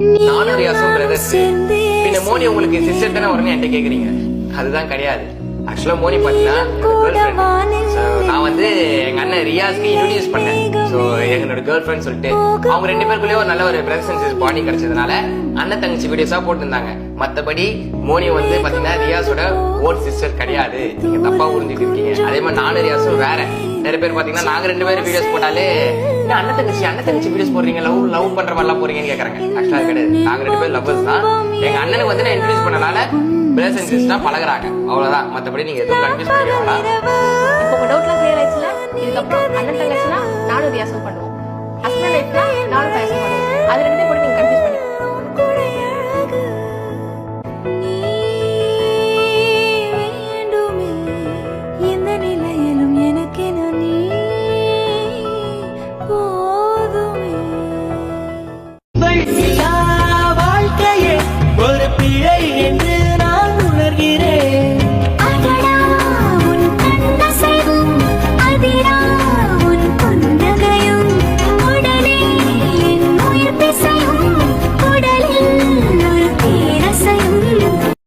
நானும் ரியாஸும் பிரதர்ஸ். பின்ன மோனி உங்களுக்கு சிஸ்டர் தானே வரும்னு என்கிட்ட கேக்குறீங்க. அதுதான் கிடையாது. ஆக்சுவலா மோனி பாத்தீங்கன்னா நான் வந்து எங்க அண்ணன் ரியாஸ்க்கு இன்ட்ரோடியூஸ் பண்ணேன். சோ எங்களோட கேர்ள் ஃபிரெண்ட் சொல்லிட்டு அவங்க ரெண்டு பேருக்குள்ளேயே ஒரு நல்ல ஒரு பிரசன்ஸ் பாடி கிடைச்சதுனால அண்ணன் தங்கச்சி வீடியோஸா போட்டுருந்தாங்க. மத்தபடி மோனி வந்து பாத்தீங்கன்னா ரியாஸோட ஓன் சிஸ்டர் கிடையாது. நீங்க தப்பா புரிஞ்சுட்டு இருக்கீங்க. அதே மாதிரி நானும் ரியாஸும் வேற. நிறைய பேர் பாத்தீங்கன்னா நாங்க ரெண்டு பேரும் வீடியோஸ் போட்டாலே அண்ணன் தங்கச்சி வீடியோஸ் போடுறீங்க, லவ் பண்ற மாதிரி எல்லாம் போறீங்கன்னு கேக்குறாங்க. ஆக்சுவலா கிடையாது. நாங்க ரெண்டு பேரும் லவ்வர்ஸ் தான். எங்க அண்ணனுக்கு வந்து நான் இன்ட்ரோடியூஸ் பண்ணனால பிரதர்ஸ் அண்ட் சிஸ்டர் பழகுறாங்க. அவ்வளவுதான். மத்தபடி நீங்க எதுவும் கன்ஃபியூஸ் பண்ணிக்கலாம். இப்போ உங்க டவுட்லாம் கிளியர் ஆயிடுச்சுல. இதுக்கப்புறம் அண்ணன் தங்கச்சினா நானும் ரியாஸும் பண்ணுவோம், ஹஸ்பண்ட் ஒய்ஃப்னா நானும் தங்கச்சியும் பண்ணுவோம். அது ரெண்டு